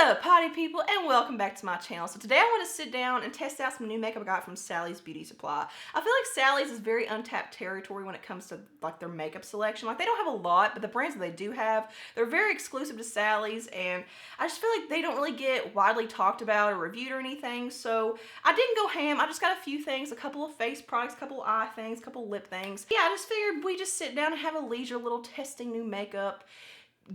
What's up, party people, and welcome back to my channel. So today I want to sit down and test out some new makeup I got from Sally's Beauty Supply. I feel like Sally's is very untapped territory when it comes to like their makeup selection. Like they don't have a lot, but the brands that they do have, they're very exclusive to Sally's, and I just feel like they don't really get widely talked about or reviewed or anything. So I didn't go ham. I just got a few things, a couple of face products, a couple of eye things, a couple of lip things. Yeah, I just figured we just sit down and have a leisure little testing new makeup,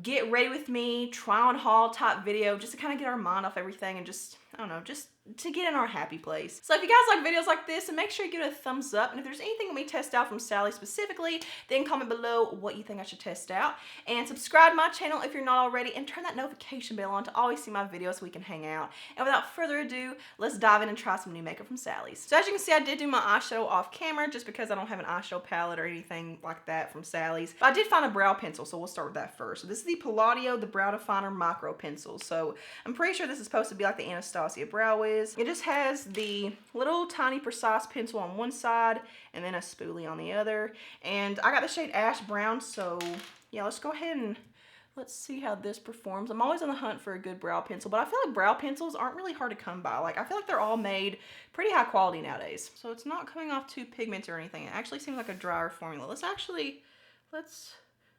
get ready with me, try on haul type video, just to kind of get our mind off everything and just, I don't know, just to get in our happy place. So if you guys like videos like this, then make sure you give it a thumbs up. And if there's anything we test out from Sally specifically, then comment below what you think I should test out. And subscribe to my channel if you're not already, and turn that notification bell on to always see my videos so we can hang out. And without further ado, let's dive in and try some new makeup from Sally's. So as you can see, I did do my eyeshadow off camera just because I don't have an eyeshadow palette or anything like that from Sally's. But I did find a brow pencil, so we'll start with that first. So this is the Palladio, the Brow Definer Micro Pencil. So I'm pretty sure this is supposed to be like the Anastasia Brow Wiz. It just has the little tiny precise pencil on one side and then a spoolie on the other. And I got the shade Ash Brown, so yeah, let's go ahead and let's see how this performs. I'm always on the hunt for a good brow pencil, but I feel like brow pencils aren't really hard to come by. Like, I feel like they're all made pretty high quality nowadays. So it's not coming off too pigmented or anything. It actually seems like a drier formula. Let's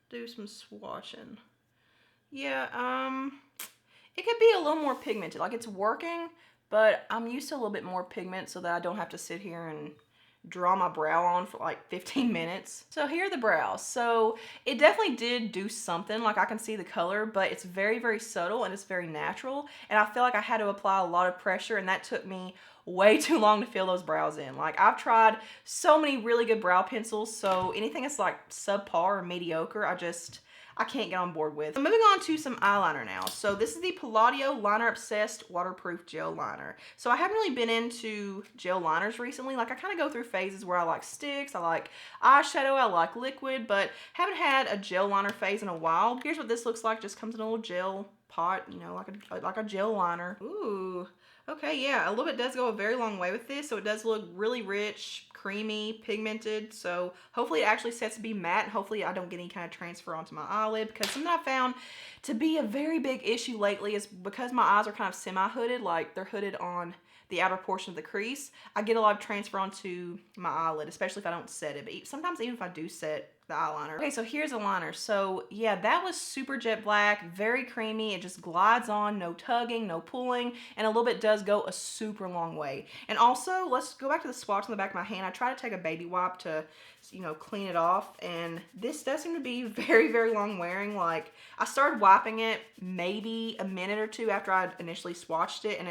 do some swatching. Yeah, it could be a little more pigmented. Like, it's working, but I'm used to a little bit more pigment so that I don't have to sit here and draw my brow on for like 15 minutes. So here are the brows. So it definitely did do something. Like, I can see the color, but it's very, very subtle and it's very natural. And I feel like I had to apply a lot of pressure, and that took me way too long to fill those brows in. Like, I've tried so many really good brow pencils, so anything that's like subpar or mediocre, I can't get on board with. So moving on to some eyeliner now. So this is the Palladio Liner Obsessed Waterproof Gel Liner. So I haven't really been into gel liners recently. Like, I kind of go through phases where I like sticks, I like eyeshadow, I like liquid, but haven't had a gel liner phase in a while. Here's what this looks like. Just comes in a little gel pot, you know, like a gel liner. Ooh. Okay, yeah, a little bit does go a very long way with this, so it does look really rich, creamy, pigmented, so hopefully it actually sets to be matte, and hopefully I don't get any kind of transfer onto my eyelid, because something I found to be a very big issue lately is because my eyes are kind of semi-hooded, like they're hooded on the outer portion of the crease, I get a lot of transfer onto my eyelid, especially if I don't set it, but sometimes even if I do set the eyeliner. Okay, so here's a liner. So yeah, that was super jet black, very creamy. It just glides on, no tugging, no pulling, and a little bit does go a super long way. And also, let's go back to the swatch on the back of my hand. I try to take a baby wipe to, you know, clean it off, and this does seem to be very, very long wearing. Like, I started wiping it maybe a minute or two after I initially swatched it, and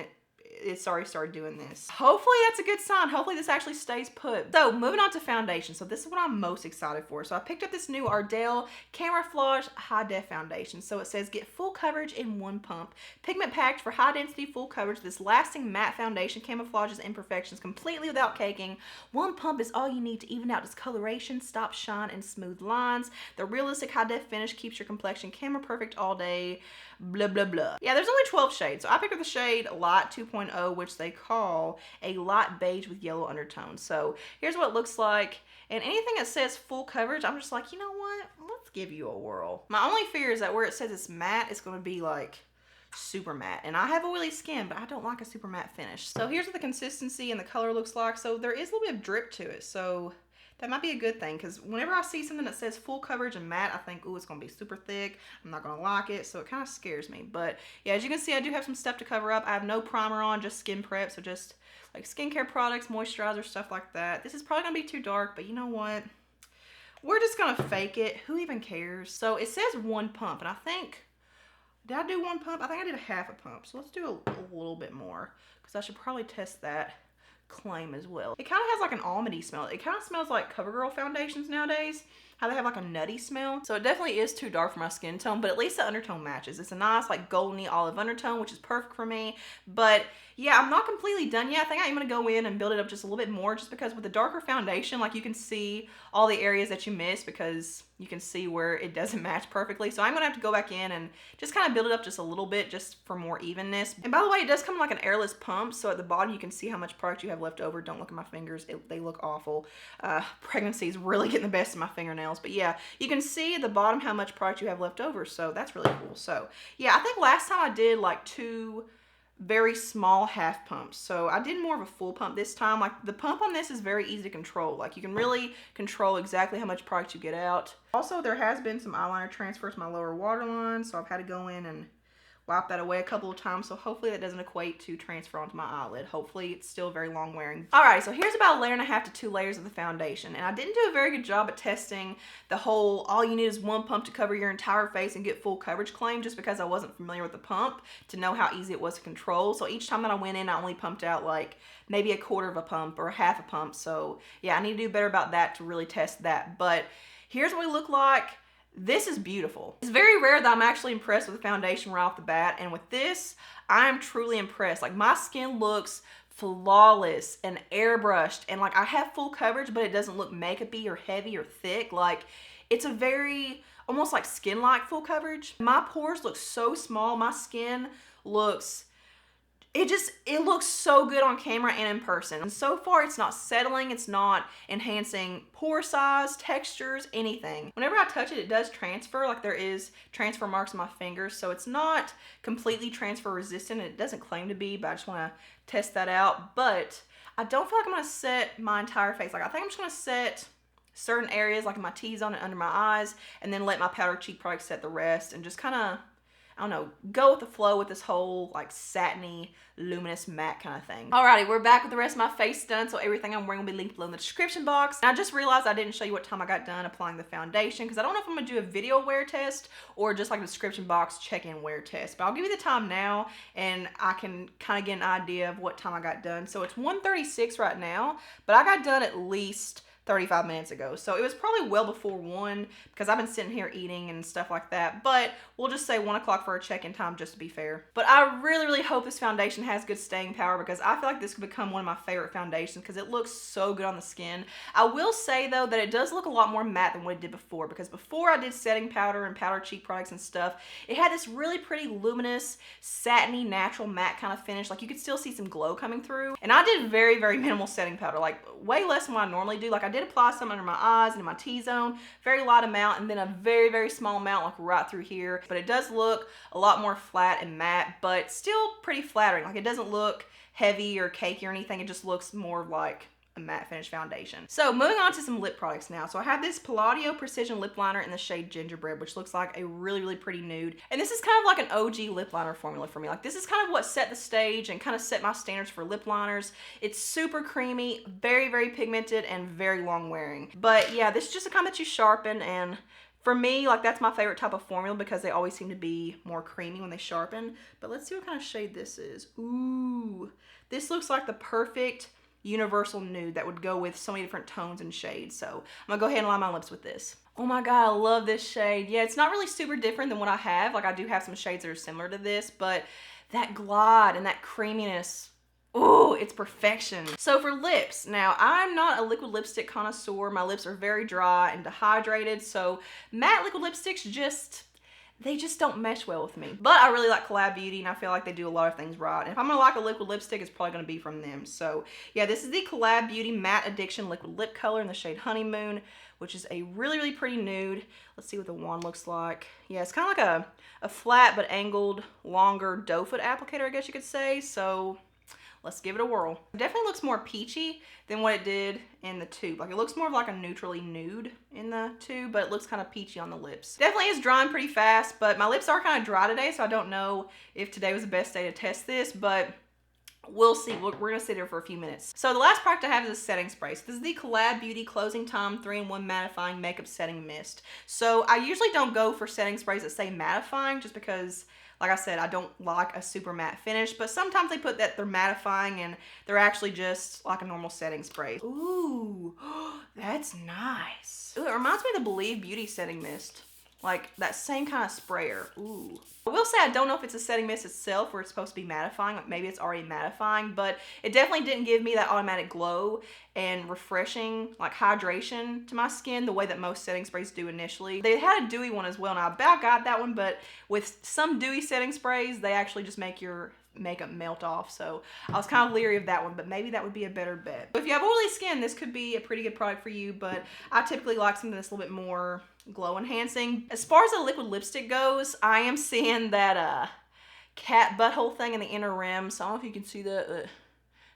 it's already started doing this. Hopefully that's a good sign. Hopefully this actually stays put. So moving on to foundation. So this is what I'm most excited for. So I picked up this new Ardell Cameraflage High Def Foundation. So it says get full coverage in one pump. Pigment packed for high density full coverage. This lasting matte foundation camouflages imperfections completely without caking. One pump is all you need to even out discoloration, stop shine, and smooth lines. The realistic high def finish keeps your complexion camera perfect all day. Blah, blah, blah. Yeah, there's only 12 shades. So I picked up the shade Light 2.0, which they call a light beige with yellow undertones. So here's what it looks like. And anything that says full coverage, I'm just like, you know what? Let's give you a whirl. My only fear is that where it says it's matte, it's going to be like super matte. And I have oily skin, but I don't like a super matte finish. So here's what the consistency and the color looks like. So there is a little bit of drip to it. So that might be a good thing, because whenever I see something that says full coverage and matte, I think, ooh, it's going to be super thick. I'm not going to like it, so it kind of scares me. But yeah, as you can see, I do have some stuff to cover up. I have no primer on, just skin prep, so just like skincare products, moisturizer, stuff like that. This is probably going to be too dark, but you know what? We're just going to fake it. Who even cares? So it says one pump, and I think, did I do one pump? I think I did a half a pump, so let's do a little bit more, because I should probably test that claim as well. It kind of has like an almondy smell. It kind of smells like CoverGirl foundations nowadays, how they have like a nutty smell. So it definitely is too dark for my skin tone, but at least the undertone matches. It's a nice like goldeny olive undertone, which is perfect for me. But yeah, I'm not completely done yet. I think I'm gonna go in and build it up just a little bit more, just because with the darker foundation, like, you can see all the areas that you miss because you can see where it doesn't match perfectly. So I'm gonna have to go back in and just kind of build it up just a little bit, just for more evenness. And by the way, it does come in like an airless pump, so at the bottom you can see how much product you have left over. Don't look at my fingers, they look awful. Pregnancy is really getting the best of my fingernails. thumbnails. But yeah, you can see at the bottom how much product you have left over, so that's really cool. So yeah, I think last time I did like 2 very small half pumps. So I did more of a full pump this time. Like the pump on this is very easy to control. Like you can really control exactly how much product you get out. Also, there has been some eyeliner transfer to my lower waterline, so I've had to go in and wipe that away a couple of times, so hopefully that doesn't equate to transfer onto my eyelid. Hopefully it's still very long wearing. Alright, so here's about 1.5 to 2 layers of the foundation, and I didn't do a very good job at testing the whole all you need is 1 pump to cover your entire face and get full coverage claim, just because I wasn't familiar with the pump to know how easy it was to control. So each time that I went in, I only pumped out like maybe 1/4 of a pump or 1/2 a pump. So yeah, I need to do better about that to really test that. But here's what we look like. This is beautiful. It's very rare that I'm actually impressed with the foundation right off the bat, and with this, I am truly impressed. Like my skin looks flawless and airbrushed, and like I have full coverage, but it doesn't look makeup-y or heavy or thick. Like it's a very, almost like skin-like full coverage. My pores look so small. My skin looks, it looks so good on camera and in person. And so far, it's not settling, it's not enhancing pore size, textures, anything. Whenever I touch it, it does transfer, like there is transfer marks on my fingers, so it's not completely transfer resistant. It doesn't claim to be, but I just wanna test that out. But I don't feel like I'm gonna set my entire face. Like I think I'm just gonna set certain areas, like in my T-zone and under my eyes, and then let my powder cheek product set the rest, and just kinda, I don't know, go with the flow with this whole like satiny, luminous matte kind of thing. Alrighty, we're back with the rest of my face done, so everything I'm wearing will be linked below in the description box. And I just realized I didn't show you what time I got done applying the foundation, because I don't know if I'm gonna do a video wear test or just like a description box check-in wear test. But I'll give you the time now, and I can kind of get an idea of what time I got done. So it's 1:36 right now, but I got done at least 35 minutes ago. So it was probably well before 1 because I've been sitting here eating and stuff like that. But we'll just say 1 o'clock for our check-in time just to be fair. But I really, really hope this foundation has good staying power, because I feel like this could become one of my favorite foundations because it looks so good on the skin. I will say though that it does look a lot more matte than what it did before, because before I did setting powder and powder cheek products and stuff, it had this really pretty luminous, satiny, natural matte kind of finish. Like you could still see some glow coming through. And I did very, very minimal setting powder, like way less than what I normally do. Like I did apply some under my eyes and in my T-zone, very light amount, and then a very, very small amount like right through here. But it does look a lot more flat and matte, but still pretty flattering. Like it doesn't look heavy or cakey or anything. It just looks more like a matte finish foundation. So moving on to some lip products now. So I have this Palladio Precision Lip Liner in the shade Gingerbread, which looks like a really, really pretty nude. And this is kind of like an OG lip liner formula for me. Like this is kind of what set the stage and kind of set my standards for lip liners. It's super creamy, very, very pigmented, and very long wearing. But yeah, this is just a kind that you sharpen, and for me, like that's my favorite type of formula because they always seem to be more creamy when they sharpen. But let's see what kind of shade this is. Ooh, this looks like the perfect universal nude that would go with so many different tones and shades. So I'm gonna go ahead and line my lips with this. Oh my god, I love this shade. Yeah, it's not really super different than what I have. Like I do have some shades that are similar to this, but that glide and that creaminess, oh, it's perfection. So for lips, now I'm not a liquid lipstick connoisseur. My lips are very dry and dehydrated, so matte liquid lipsticks they just don't mesh well with me. But I really like Collab Beauty, and I feel like they do a lot of things right. And if I'm gonna like a liquid lipstick, it's probably gonna be from them. So yeah, this is the Collab Beauty Matte Addiction Liquid Lip Color in the shade Honeymoon, which is a really, really pretty nude. Let's see what the wand looks like. Yeah, it's kind of like a flat but angled, longer doe foot applicator, I guess you could say. So let's give it a whirl. It definitely looks more peachy than what it did in the tube. Like it looks more of like a neutrally nude in the tube, but it looks kind of peachy on the lips. Definitely is drying pretty fast, but my lips are kind of dry today, so I don't know if today was the best day to test this, but we'll see. We're gonna sit here for a few minutes. So the last product I have is a setting spray. So this is the Collab Beauty Closing Time 3-in-1 Mattifying Makeup Setting Mist. So I usually don't go for setting sprays that say mattifying just because, like I said, I don't like a super matte finish, but sometimes they put that they're mattifying and they're actually just like a normal setting spray. Ooh, that's nice. Ooh, it reminds me of the Believe Beauty Setting Mist. like that same kind of sprayer. Ooh. I will say I don't know if it's a setting mist itself or it's supposed to be mattifying. Like maybe it's already mattifying, but it definitely didn't give me that automatic glow and refreshing, like hydration to my skin the way that most setting sprays do initially. They had a dewy one as well, and I about got that one, but with some dewy setting sprays, they actually just make your makeup melt off. So I was kind of leery of that one, but maybe that would be a better bet. But if you have oily skin, this could be a pretty good product for you, but I typically like something that's a little bit more glow enhancing. As far as a liquid lipstick goes, I am seeing that cat butthole thing in the inner rim. So I don't know if you can see that.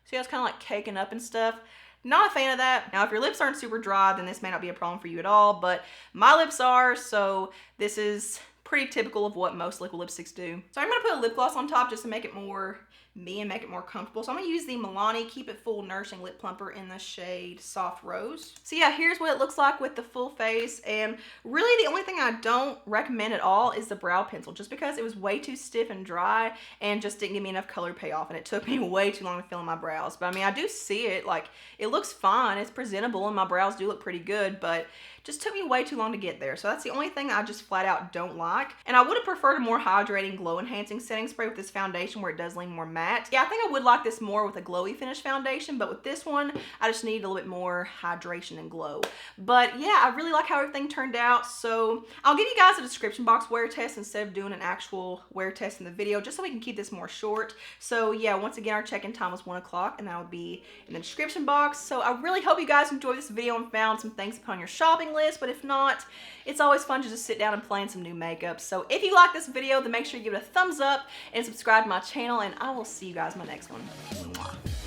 See how it's kind of like caking up and stuff. Not a fan of that. Now, if your lips aren't super dry, then this may not be a problem for you at all, but my lips are, so this is pretty typical of what most liquid lipsticks do. So I'm gonna put a lip gloss on top just to make it more me and make it more comfortable. So I'm gonna use the Milani Keep It Full Nourishing Lip Plumper in the shade Soft Rose. So yeah, here's what it looks like with the full face. And really the only thing I don't recommend at all is the brow pencil, just because it was way too stiff and dry and just didn't give me enough color payoff. And it took me way too long to fill in my brows. But I mean, I do see it, like it looks fine, it's presentable, and my brows do look pretty good, but just took me way too long to get there. So that's the only thing I just flat out don't like. And I would have preferred a more hydrating, glow enhancing setting spray with this foundation where it does lean more matte. Yeah, I think I would like this more with a glowy finish foundation, but with this one, I just need a little bit more hydration and glow. But yeah, I really like how everything turned out. So I'll give you guys a description box wear test instead of doing an actual wear test in the video, just so we can keep this more short. So yeah, once again, our check-in time was 1 o'clock, and that will be in the description box. So I really hope you guys enjoyed this video and found some things upon your shopping list, but if not, it's always fun to just sit down and play in some new makeup. So if you like this video, then make sure you give it a thumbs up and subscribe to my channel, and I will see you guys in my next one. Mwah.